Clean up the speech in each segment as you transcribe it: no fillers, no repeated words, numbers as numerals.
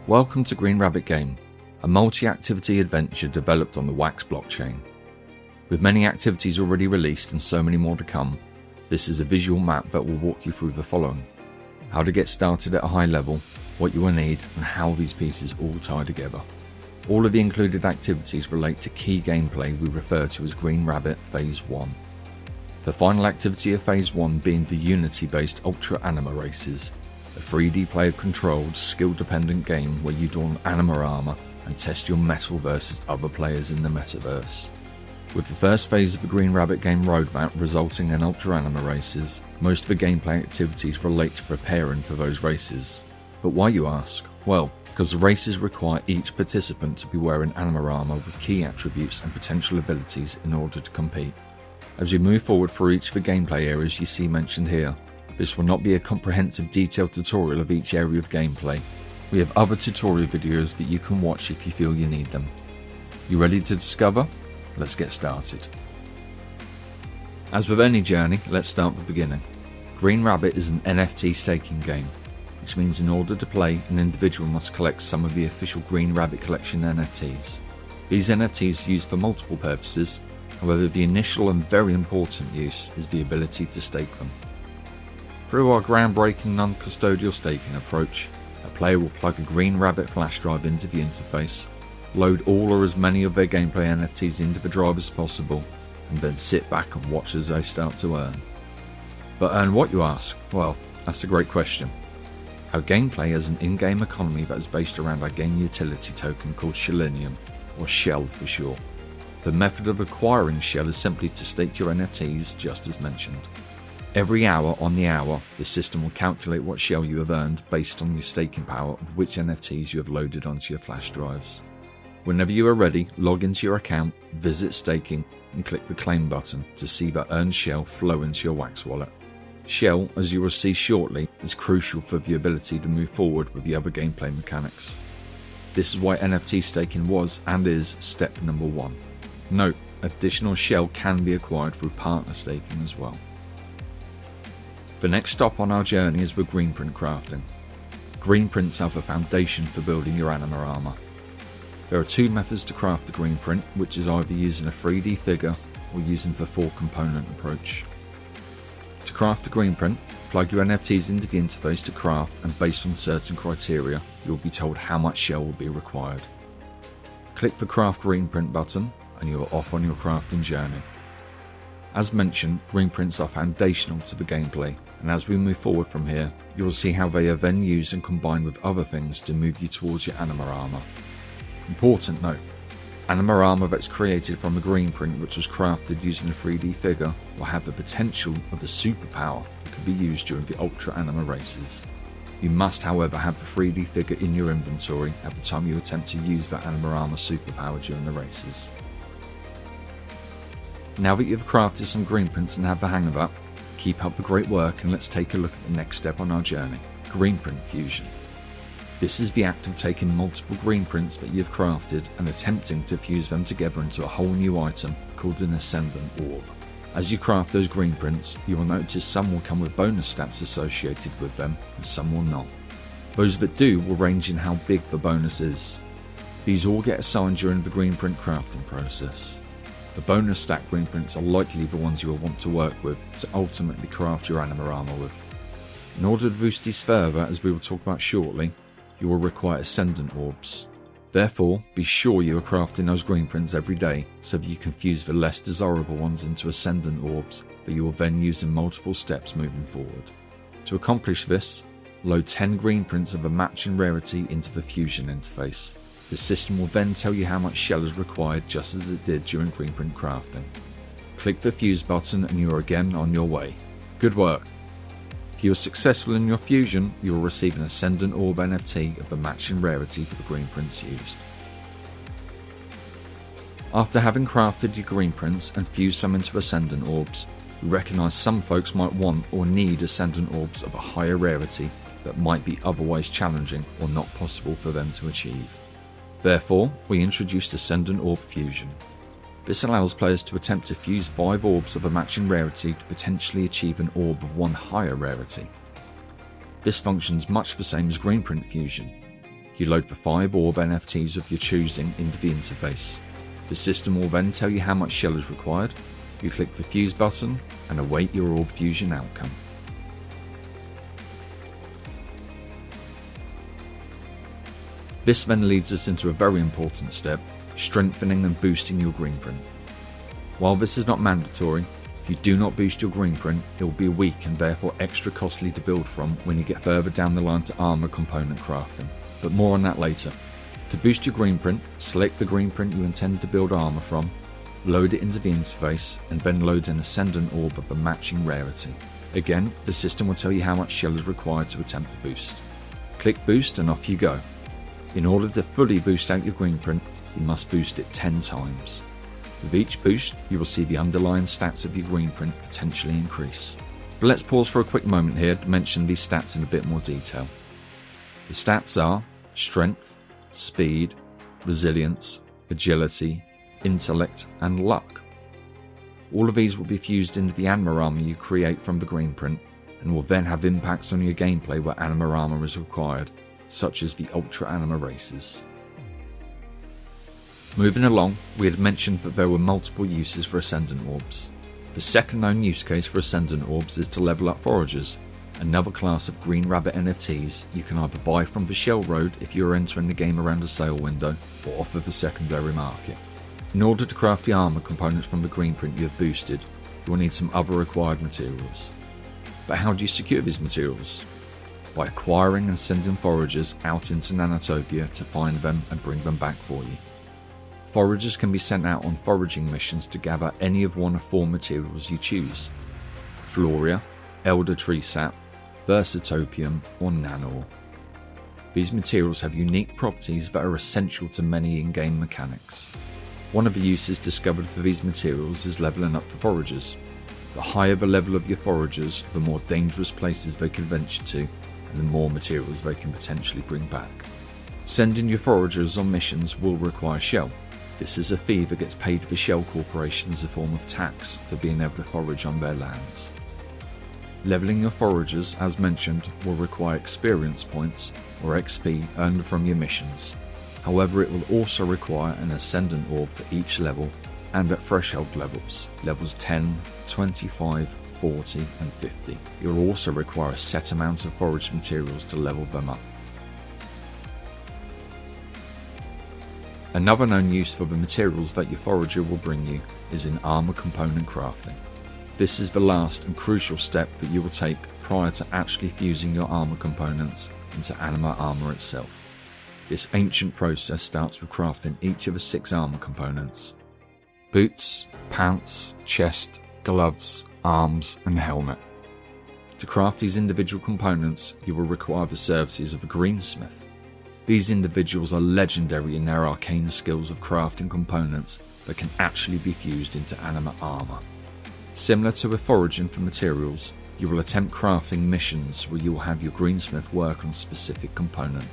Welcome to Green Rabbit Game, a multi-activity adventure developed on the Wax blockchain. With many activities already released and so many more to come, this is a visual map that will walk you through the following: how to get started at a high level, what you will need, and how these pieces all tie together. All of the included activities relate to key gameplay we refer to as Green Rabbit Phase 1. The final activity of Phase 1 being the Unity-based Ultra Anima races, a 3D player-controlled, skill-dependent game where you don Anima Armor and test your metal versus other players in the metaverse. With the first phase of the Green Rabbit game roadmap resulting in Ultra Anima races, most of the gameplay activities relate to preparing for those races. But why, you ask? Well, because the races require each participant to be wearing Anima Armor with key attributes and potential abilities in order to compete. As we move forward through each of the gameplay areas you see mentioned here, this will not be a comprehensive detailed tutorial of each area of gameplay. We have other tutorial videos that you can watch if you feel you need them. You ready to discover? Let's get started. As with any journey, let's start at the beginning. Green Rabbit is an NFT staking game, which means in order to play, an individual must collect some of the official Green Rabbit collection NFTs. These NFTs are used for multiple purposes, however the initial and very important use is the ability to stake them. Through our groundbreaking non-custodial staking approach, a player will plug a Green Rabbit flash drive into the interface, load all or as many of their gameplay NFTs into the drive as possible, and then sit back and watch as they start to earn. But earn what, you ask? Well, that's a great question. Our gameplay has an in-game economy that is based around our game utility token called Shellinium, or Shell for short. The method of acquiring Shell is simply to stake your NFTs just as mentioned. Every hour on the hour, the system will calculate what Shell you have earned based on your staking power of which NFTs you have loaded onto your flash drives. Whenever you are ready, log into your account, visit staking, and click the claim button to see that earned Shell flow into your Wax wallet. Shell, as you will see shortly, is crucial for the ability to move forward with the other gameplay mechanics. This is why NFT staking was and is step number 1. Note, additional Shell can be acquired through partner staking as well. The next stop on our journey is with Greenprint crafting. Greenprints are the foundation for building your Anima Armor. There are two methods to craft the Greenprint, which is either using a 3D figure or using the 4-component approach. To craft the Greenprint, plug your NFTs into the interface to craft, and based on certain criteria, you will be told how much Shell will be required. Click the Craft Greenprint button and you are off on your crafting journey. As mentioned, Greenprints are foundational to the gameplay, and as we move forward from here, you will see how they are then used and combined with other things to move you towards your Anima Armor. Important note, Anima Armor that's created from a Greenprint which was crafted using a 3D figure will have the potential of a superpower that could be used during the Ultra Anima races. You must however have the 3D figure in your inventory at the time you attempt to use that Anima Armor superpower during the races. Now that you've crafted some Greenprints and have the hang of that, keep up the great work and let's take a look at the next step on our journey, Greenprint fusion. This is the act of taking multiple Greenprints that you've crafted and attempting to fuse them together into a whole new item called an Ascendant orb. As you craft those Greenprints, you will notice some will come with bonus stats associated with them and some will not. Those that do will range in how big the bonus is. These all get assigned during the Greenprint crafting process. The bonus stack Greenprints are likely the ones you will want to work with to ultimately craft your Anima Armor with. In order to boost these further, as we will talk about shortly, you will require Ascendant orbs. Therefore, be sure you are crafting those Greenprints every day so that you can fuse the less desirable ones into Ascendant orbs that you will then use in multiple steps moving forward. To accomplish this, load 10 Greenprints of a matching rarity into the fusion interface. The system will then tell you how much Shell is required just as it did during Greenprint crafting. Click the fuse button and you are again on your way. Good work! If you are successful in your fusion, you will receive an Ascendant Orb NFT of the matching rarity for the Greenprints used. After having crafted your Greenprints and fused some into Ascendant Orbs, we recognise some folks might want or need Ascendant Orbs of a higher rarity that might be otherwise challenging or not possible for them to achieve. Therefore, we introduced Ascendant Orb Fusion. This allows players to attempt to fuse 5 orbs of a matching rarity to potentially achieve an orb of 1 higher rarity. This functions much the same as Greenprint fusion. You load the 5 orb NFTs of your choosing into the interface. The system will then tell you how much shell is required. You click the fuse button and await your orb fusion outcome. This then leads us into a very important step, strengthening and boosting your greenprint. While this is not mandatory, if you do not boost your greenprint, it will be weak and therefore extra costly to build from when you get further down the line to armour component crafting, but more on that later. To boost your greenprint, select the greenprint you intend to build armour from, load it into the interface, and then load an Ascendant orb of a matching rarity. Again, the system will tell you how much shell is required to attempt the boost. Click boost and off you go. In order to fully boost out your greenprint, you must boost it 10 times. With each boost, you will see the underlying stats of your greenprint potentially increase. But let's pause for a quick moment here to mention these stats in a bit more detail. The stats are strength, speed, resilience, agility, intellect, and luck. All of these will be fused into the Anima Armor you create from the greenprint and will then have impacts on your gameplay where Anima Armor is required, such as the Ultra Anima races. Moving along, we had mentioned that there were multiple uses for Ascendant orbs. The second known use case for Ascendant orbs is to level up foragers, another class of green rabbit NFTs you can either buy from the Shell Road if you are entering the game around a sale window, or off of the secondary market. In order to craft the armour components from the greenprint you have boosted, you will need some other required materials. But how do you secure these materials? By acquiring and sending foragers out into Nanotopia to find them and bring them back for you. Foragers can be sent out on foraging missions to gather any of one of 4 materials you choose: Floria, Elder Tree Sap, Versatopium, or Nano. These materials have unique properties that are essential to many in-game mechanics. One of the uses discovered for these materials is leveling up the foragers. The higher the level of your foragers, the more dangerous places they can venture to, and the more materials they can potentially bring back. Sending your foragers on missions will require shell. This is a fee that gets paid to the Shell Corporation as a form of tax for being able to forage on their lands. Leveling your foragers, as mentioned, will require experience points, or XP, earned from your missions. However, it will also require an Ascendant orb for each level, and at threshold levels, levels 10, 25, 40 and 50. You'll also require a set amount of foraged materials to level them up. Another known use for the materials that your forager will bring you is in armour component crafting. This is the last and crucial step that you will take prior to actually fusing your armour components into Anima Armor itself. This ancient process starts with crafting each of the 6 armour components: boots, pants, chest, gloves, arms and helmet. To craft these individual components, you will require the services of a Greensmith. These individuals are legendary in their arcane skills of crafting components that can actually be fused into Anima Armor. Similar to with foraging for materials, you will attempt crafting missions where you will have your Greensmith work on a specific component.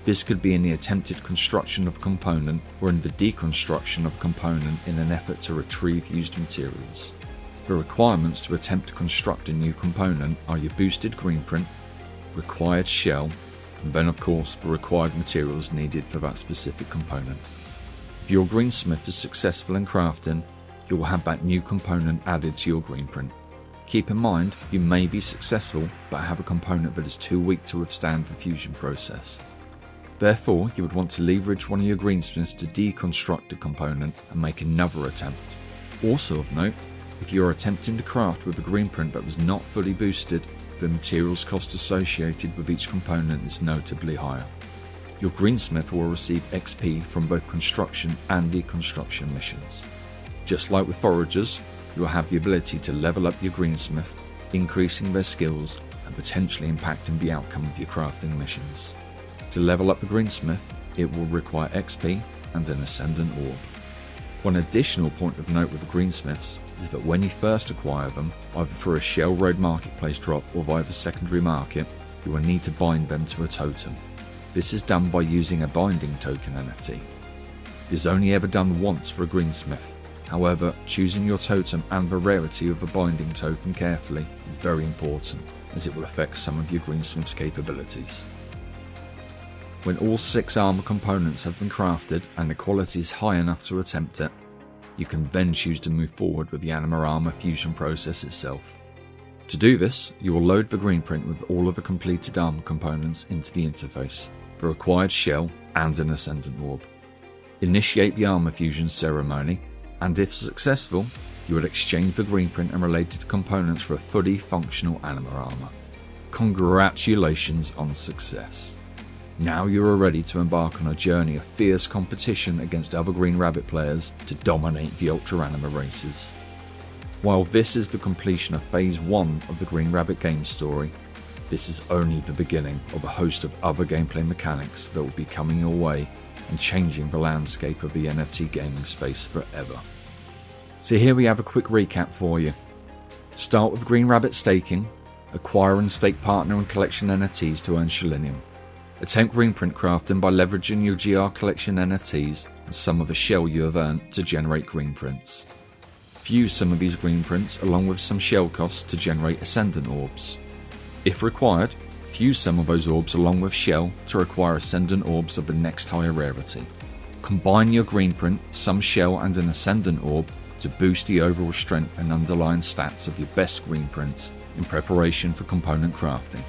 This could be in the attempted construction of a component or in the deconstruction of a component in an effort to retrieve used materials. The requirements to attempt to construct a new component are your boosted greenprint, required shell, and then of course the required materials needed for that specific component. If your Greensmith is successful in crafting, you will have that new component added to your greenprint. Keep in mind, you may be successful but have a component that is too weak to withstand the fusion process. Therefore, you would want to leverage one of your Greensmiths to deconstruct a component and make another attempt. Also of note, if you are attempting to craft with a greenprint that was not fully boosted, the materials cost associated with each component is notably higher. Your Greensmith will receive XP from both construction and deconstruction missions. Just like with foragers, you will have the ability to level up your Greensmith, increasing their skills and potentially impacting the outcome of your crafting missions. To level up the Greensmith, it will require XP and an Ascendant orb. One additional point of note with the Greensmiths is that when you first acquire them, either through a Shell Road marketplace drop or via the secondary market, you will need to bind them to a totem. This is done by using a binding token NFT. It is only ever done once for a Greensmith. However, choosing your totem and the rarity of the binding token carefully is very important, as it will affect some of your Greensmith's capabilities. When all 6 armour components have been crafted and the quality is high enough to attempt it, you can then choose to move forward with the Anima Armor fusion process itself. To do this, you will load the Greenprint with all of the completed armour components into the interface, the required shell and an Ascendant orb. Initiate the armour fusion ceremony, and if successful, you will exchange the Greenprint and related components for a fully functional Anima Armor. Congratulations on success. Now you are ready to embark on a journey of fierce competition against other Green Rabbit players to dominate the Ultra Anima races. While this is the completion of Phase 1 of the Green Rabbit game story, this is only the beginning of a host of other gameplay mechanics that will be coming your way and changing the landscape of the NFT gaming space forever. So here we have a quick recap for you. Start with Green Rabbit staking, acquire and stake partner and collection NFTs to earn Shellinium. Attempt Greenprint crafting by leveraging your GR collection NFTs and some of the shell you have earned to generate Greenprints. Fuse some of these Greenprints along with some shell costs to generate Ascendant orbs. If required, fuse some of those orbs along with shell to acquire Ascendant orbs of the next higher rarity. Combine your Greenprint, some shell and an Ascendant orb to boost the overall strength and underlying stats of your best Greenprints in preparation for component crafting.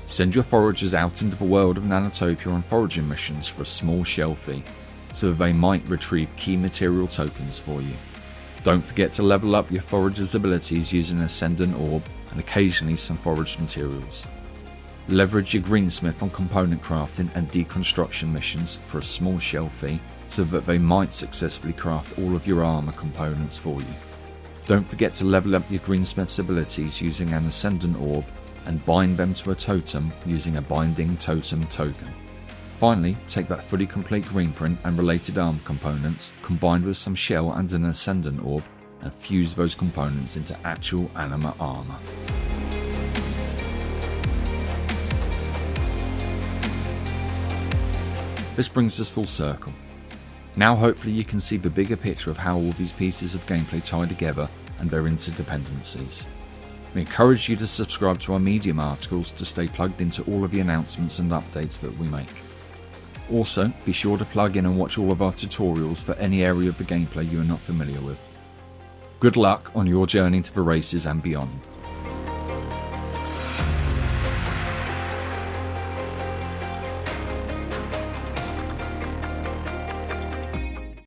Send your foragers out into the world of Nanotopia on foraging missions for a small shell fee, so that they might retrieve key material tokens for you. Don't forget to level up your forager's abilities using an Ascendant orb and occasionally some foraged materials. Leverage your Greensmith on component crafting and deconstruction missions for a small shell fee so that they might successfully craft all of your armour components for you. Don't forget to level up your Greensmith's abilities using an Ascendant orb and bind them to a totem using a binding totem token. Finally, take that fully complete Greenprint and related arm components combined with some shell and an Ascendant orb and fuse those components into actual Anima Armor. This brings us full circle. Now hopefully you can see the bigger picture of how all these pieces of gameplay tie together and their interdependencies. We encourage you to subscribe to our Medium articles to stay plugged into all of the announcements and updates that we make. Also, be sure to plug in and watch all of our tutorials for any area of the gameplay you are not familiar with. Good luck on your journey to the races and beyond.